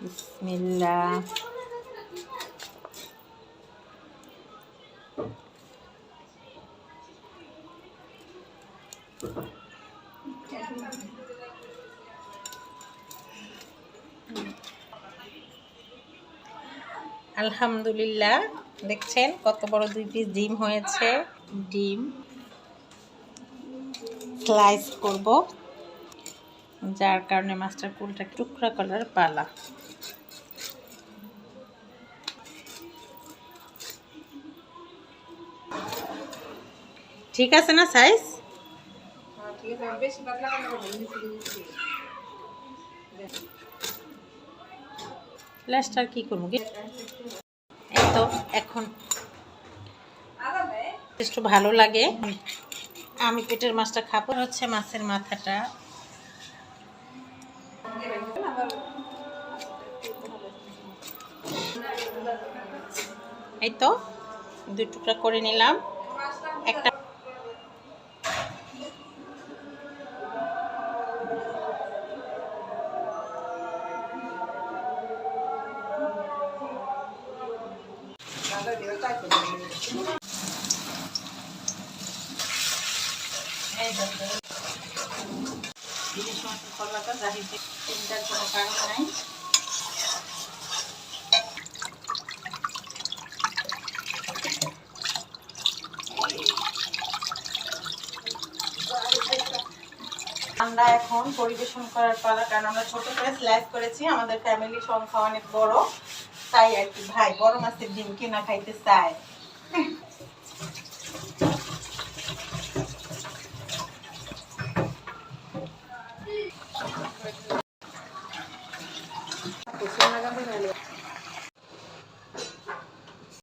বিসমিল্লাহ। আলহামদুলিল্লাহ, দেখছেন কত বড় 2 পিস ডিম হয়েছে। ডিম স্লাইস করব, যার কারণে মাছটার কুলটা টুকরা করার পালা। ঠিক আছে না সাইজ? প্লাস্টার কি করবো? এই তো এখন একটু ভালো লাগে। আমি পেটের মাছটা খাবো। হচ্ছে মাছের মাথাটা, এই তো 2 টুকরা করে নিলাম। একটা চিন্তার কোনো কারণ নাই। আমরা এখন পরিবেশন করার পালা, কারণ আমরা ছোট করে স্লাইস করেছি। আমাদের ফ্যামিলি সংখ্যা অনেক বড়, তাই আর কি ভাই বড় মাছের ডিম কিনা খাইতে চায়।